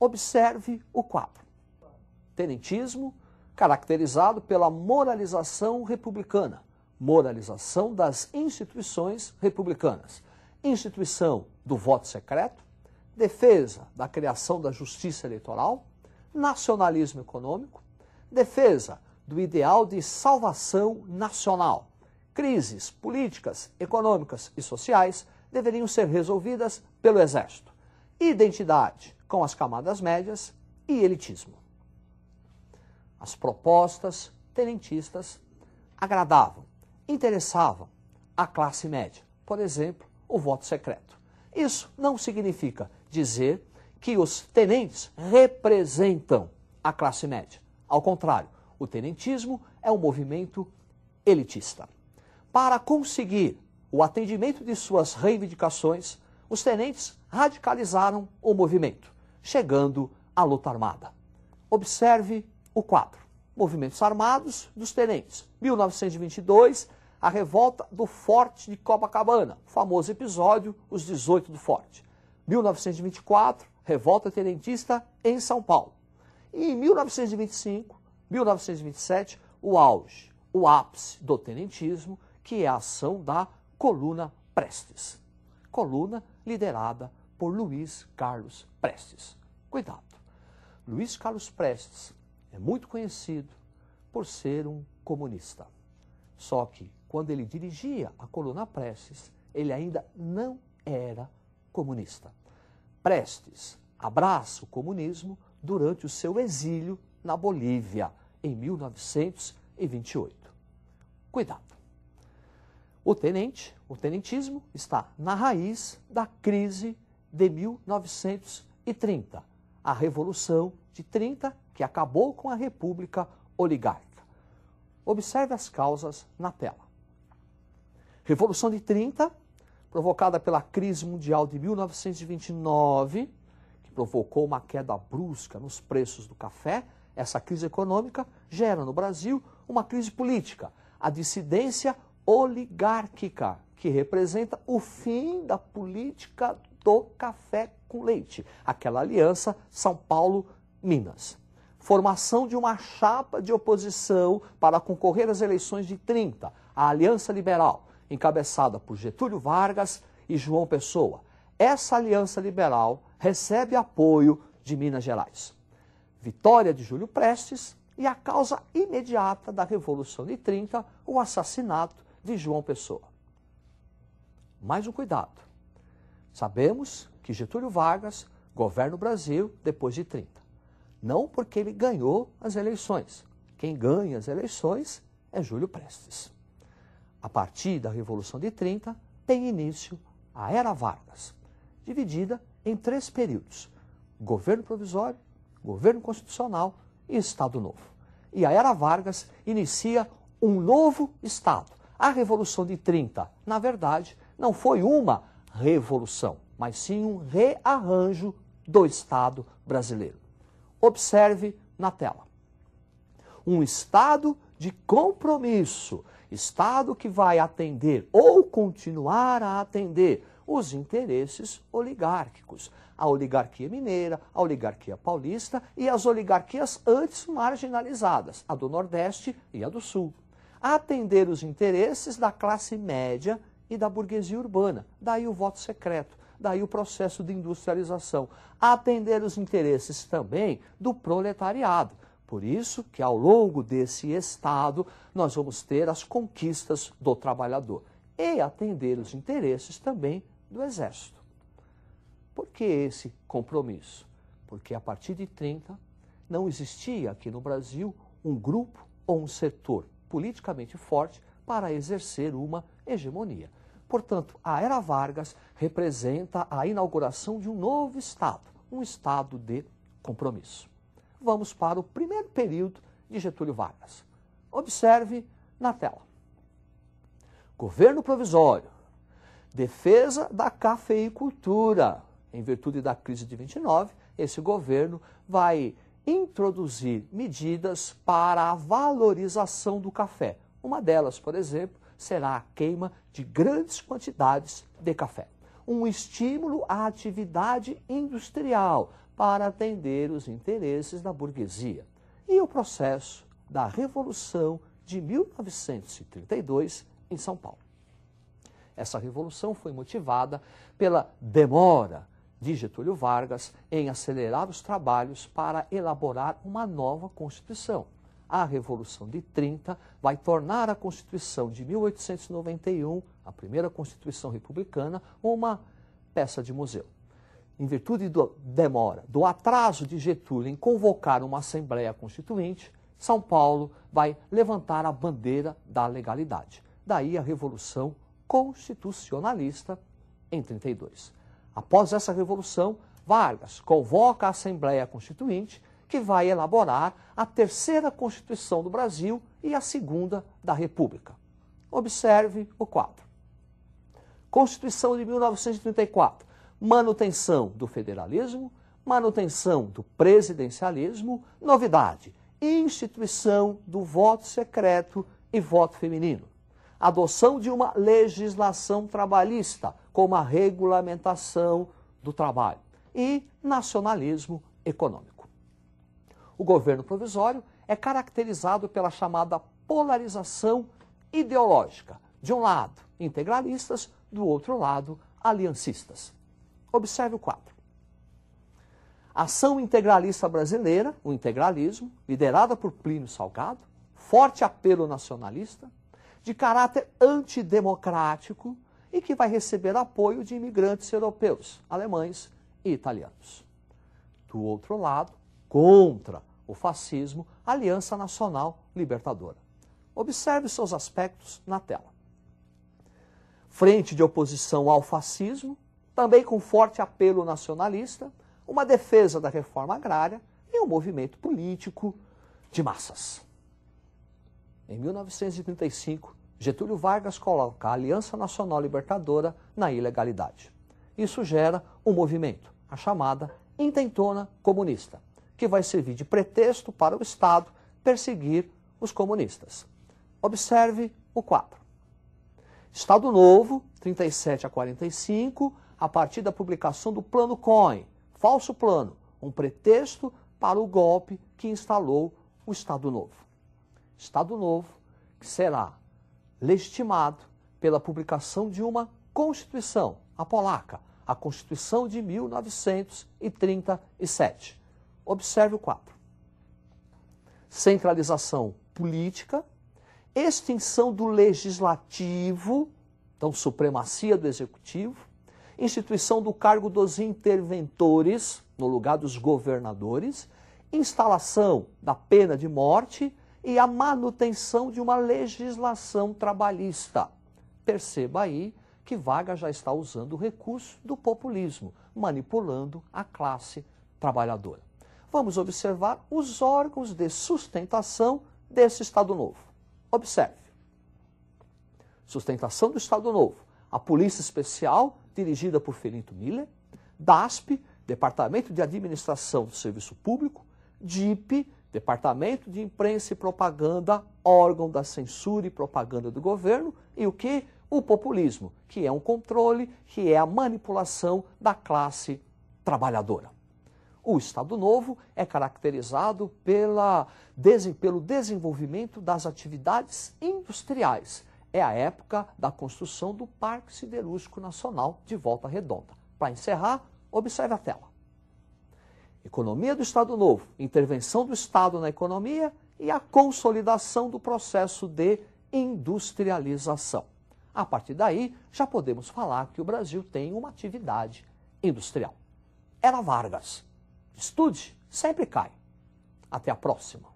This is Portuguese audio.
Observe o quadro. Tenentismo caracterizado pela moralização republicana, moralização das instituições republicanas, instituição do voto secreto, defesa da criação da justiça eleitoral, nacionalismo econômico, defesa do ideal de salvação nacional. Crises políticas, econômicas e sociais deveriam ser resolvidas pelo Exército. Identidade com as camadas médias e elitismo. As propostas tenentistas agradavam, interessavam a classe média. Por exemplo, o voto secreto. Isso não significa dizer que os tenentes representam a classe média. Ao contrário, o tenentismo é um movimento elitista. Para conseguir o atendimento de suas reivindicações, os tenentes radicalizaram o movimento, chegando à luta armada. Observe o quadro. Movimentos armados dos tenentes. 1922, a revolta do Forte de Copacabana, o famoso episódio, os 18 do Forte. 1924, revolta tenentista em São Paulo. E em 1925, 1927, o auge, o ápice do tenentismo, que é a ação da Coluna Prestes. Coluna liderada por Luiz Carlos Prestes. Cuidado! Luiz Carlos Prestes é muito conhecido por ser um comunista. Só que, quando ele dirigia a Coluna Prestes, ele ainda não era comunista. Prestes abraça o comunismo durante o seu exílio na Bolívia, em 1928. Cuidado! O tenentismo está na raiz da crise de 1930, a Revolução de 30, que acabou com a República Oligárquica. Observe as causas na tela. Revolução de 30, provocada pela crise mundial de 1929, que provocou uma queda brusca nos preços do café. Essa crise econômica gera no Brasil uma crise política, a dissidência oligárquica, que representa o fim da política do café com leite, aquela aliança São Paulo-Minas. Formação de uma chapa de oposição para concorrer às eleições de 30, a Aliança Liberal, encabeçada por Getúlio Vargas e João Pessoa. Essa aliança liberal recebe apoio de Minas Gerais. Vitória de Júlio Prestes e a causa imediata da Revolução de 30, o assassinato de João Pessoa. Mais um cuidado. Sabemos que Getúlio Vargas governa o Brasil depois de 30. Não porque ele ganhou as eleições. Quem ganha as eleições é Júlio Prestes. A partir da Revolução de 30, tem início a Era Vargas, dividida em 3 períodos: governo provisório, governo constitucional e Estado Novo. E a Era Vargas inicia um novo Estado. A Revolução de 30, na verdade, não foi uma revolução, mas sim um rearranjo do Estado brasileiro. Observe na tela. Um Estado de compromisso, Estado que vai atender ou continuar a atender os interesses oligárquicos, a oligarquia mineira, a oligarquia paulista e as oligarquias antes marginalizadas, a do Nordeste e a do Sul. A atender os interesses da classe média e da burguesia urbana, daí o voto secreto, daí o processo de industrialização. A atender os interesses também do proletariado. Por isso que ao longo desse Estado nós vamos ter as conquistas do trabalhador e atender os interesses também do Exército. Por que esse compromisso? Porque a partir de 30 não existia aqui no Brasil um grupo ou um setor politicamente forte para exercer uma hegemonia. Portanto, a Era Vargas representa a inauguração de um novo Estado, um Estado de compromisso. Vamos para o primeiro período de Getúlio Vargas. Observe na tela. Governo provisório, defesa da cafeicultura. Em virtude da crise de 29, esse governo vai introduzir medidas para a valorização do café. Uma delas, por exemplo, será a queima de grandes quantidades de café. Um estímulo à atividade industrial para atender os interesses da burguesia. E o processo da Revolução de 1932 em São Paulo. Essa revolução foi motivada pela demora de Getúlio Vargas em acelerar os trabalhos para elaborar uma nova Constituição. A Revolução de 30 vai tornar a Constituição de 1891, a primeira Constituição republicana, uma peça de museu. Em virtude da demora, do atraso de Getúlio em convocar uma Assembleia Constituinte, São Paulo vai levantar a bandeira da legalidade. Daí a Revolução Constitucionalista em 32. Após essa revolução, Vargas convoca a Assembleia Constituinte, que vai elaborar a terceira Constituição do Brasil e a segunda da República. Observe o quadro. Constituição de 1934. Manutenção do federalismo, manutenção do presidencialismo, novidade, instituição do voto secreto e voto feminino. Adoção de uma legislação trabalhista, como a regulamentação do trabalho, e nacionalismo econômico. O governo provisório é caracterizado pela chamada polarização ideológica. De um lado, integralistas, do outro lado, aliancistas. Observe o quadro. A ação integralista brasileira, o integralismo, liderada por Plínio Salgado, forte apelo nacionalista, de caráter antidemocrático e que vai receber apoio de imigrantes europeus, alemães e italianos. Do outro lado, contra o fascismo, a Aliança Nacional Libertadora. Observe seus aspectos na tela. Frente de oposição ao fascismo, também com forte apelo nacionalista, uma defesa da reforma agrária e um movimento político de massas. Em 1935, Getúlio Vargas coloca a Aliança Nacional Libertadora na ilegalidade. Isso gera um movimento, a chamada Intentona Comunista, que vai servir de pretexto para o Estado perseguir os comunistas. Observe o quadro. Estado Novo, 37 a 45, a partir da publicação do Plano Cohen, falso plano, um pretexto para o golpe que instalou o Estado Novo. Estado Novo que será legitimado pela publicação de uma Constituição, a polaca, a Constituição de 1937. Observe o quadro. Centralização política, extinção do legislativo, então supremacia do executivo, instituição do cargo dos interventores, no lugar dos governadores, instalação da pena de morte e a manutenção de uma legislação trabalhista. Perceba aí que Vargas já está usando o recurso do populismo, manipulando a classe trabalhadora. Vamos observar os órgãos de sustentação desse Estado Novo. Observe. Sustentação do Estado Novo. A Polícia Especial, dirigida por Felinto Miller, DASP, Departamento de Administração do Serviço Público, DIP, Departamento de Imprensa e Propaganda, órgão da censura e propaganda do governo, e o que? O populismo, que é um controle, que é a manipulação da classe trabalhadora. O Estado Novo é caracterizado pelo desenvolvimento das atividades industriais. É a época da construção do Parque Siderúrgico Nacional de Volta Redonda. Para encerrar, observe a tela. Economia do Estado Novo, intervenção do Estado na economia e a consolidação do processo de industrialização. A partir daí, já podemos falar que o Brasil tem uma atividade industrial. Era Vargas. Estude, sempre cai. Até a próxima.